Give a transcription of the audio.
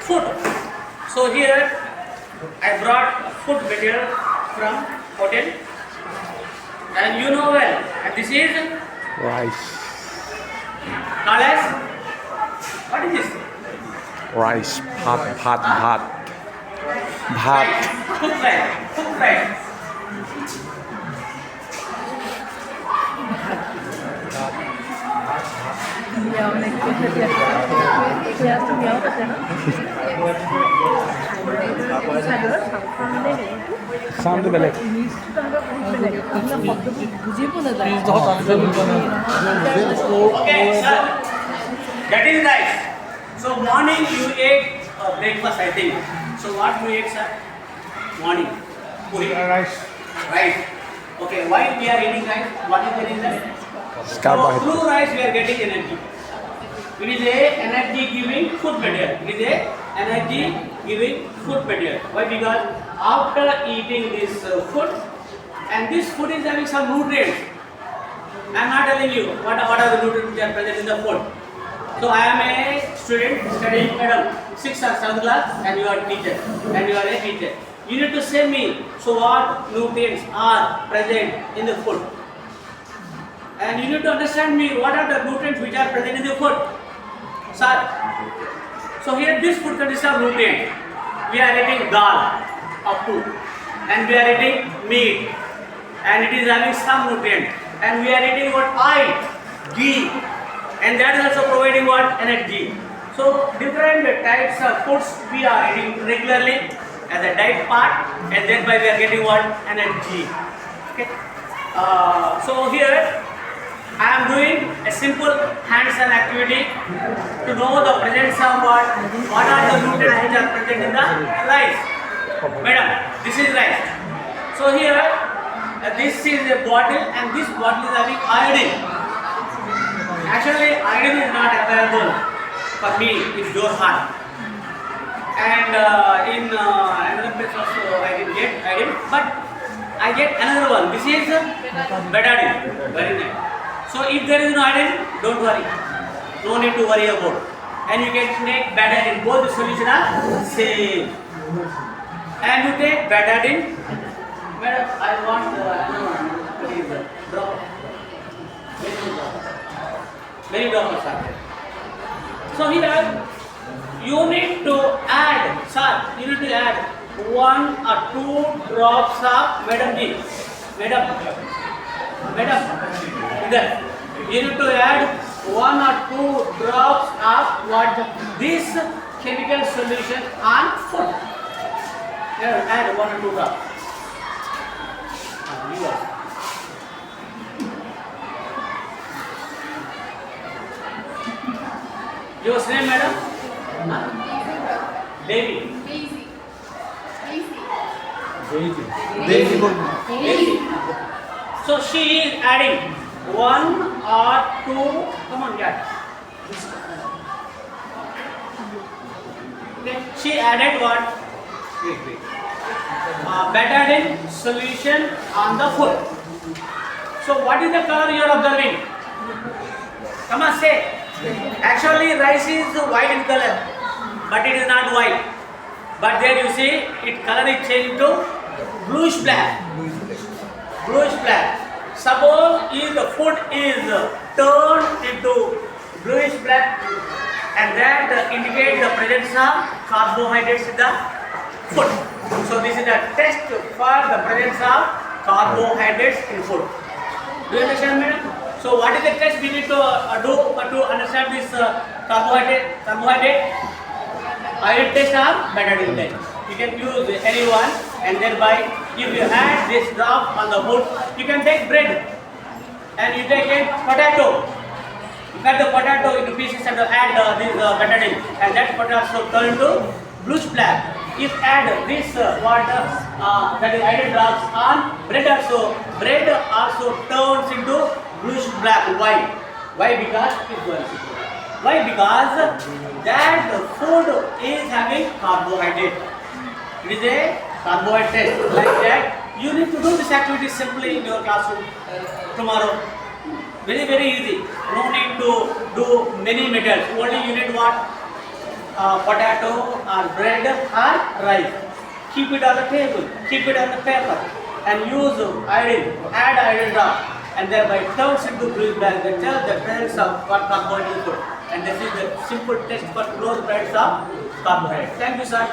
food. So here I brought food material from hotel, and you know well. And this is rice, called as, what is this? rice, bhat. Rice, cooked rice, cooked rice. Sound বেলেগ Okay, sir. That is rice. So morning you ate breakfast, I think. So what you ate, sir? Morning. Puri. rice, Rice. Okay, why we are eating rice? What is the reason? So carbohydrate. through rice we are getting energy. It is a energy giving food material. It is a energy giving food material. Why? Because after eating this food, and this food is having some nutrients. I am not telling you what are the nutrients which are present in the food. So I am a student studying madam 6th or 7th class, and you are teacher, and you are a teacher. You need to say me, so what nutrients are present in the food, and you need to understand me what are the nutrients which are present in the food, sir. So here this food consists of nutrients. We are eating dal up to, and we are eating meat, and it is having some nutrients, and we are eating what? Oil, ghee, and that is also providing what? Energy. So different types of foods we are eating regularly as a diet part, and thereby we are getting what? Energy. Okay. So here I am doing a simple hands-on activity to know the presence of what are the nutrients which are present in the rice. Madam, this is rice. So here this is a bottle, and this bottle is having iodine. Actually, iodine is not available for me in Jorhat, and in another place also I can get iodine, but I get another one. This is betadine. Very nice. So if there is no iodine, don't worry. No need to worry about. And you can take betadine. Both the solution are same. And you take betadine. Madam, I want another one. Please drop. Many droppers are there. So here you need to add, sir. You need to add 1 or 2 drops of Madam Ji. Madam. Either you need to add 1 or 2 drops of what? This chemical solution on food. Here, add 1 or 2 drops. Your name, madam? Devi. Daisy. So she is adding 1 or 2. Come on, yeah. Okay. She added what? Betadine solution on the food. So what is the color you are observing? Come on, say. Actually, rice is white in color, but it is not white. But there you see, its color is changed to bluish black. Bluish black. Suppose if the food is turned into bluish black, and that indicates the presence of carbohydrates in the food. So this is a test for the presence of carbohydrates in food. Do you understand, madam? So what is the test we need to do to understand this carbohydrate? Iodine test or betadine test? You can use any one, and thereby if you add this drop on the food, you can take bread, and you take a potato. You cut the potato into pieces and add this betadine, and that potato turn into bluish black. If add this water, that is iodine drops on bread also turns into bluish black. Why? Why? Because why? Because that food is having carbohydrate. It is a carbohydrate test. Like that, you need to do this activity simply in your classroom tomorrow. Very easy. No need to do many methods. Only you need what? potato or bread or rice. Keep it on the table, keep it on the paper, and use iodine, add iodine drop, and thereby turns into grease bag that tells the parents of what carbohydrate food. And this is the simple test for close brands of carbohydrate. Thank you, sir.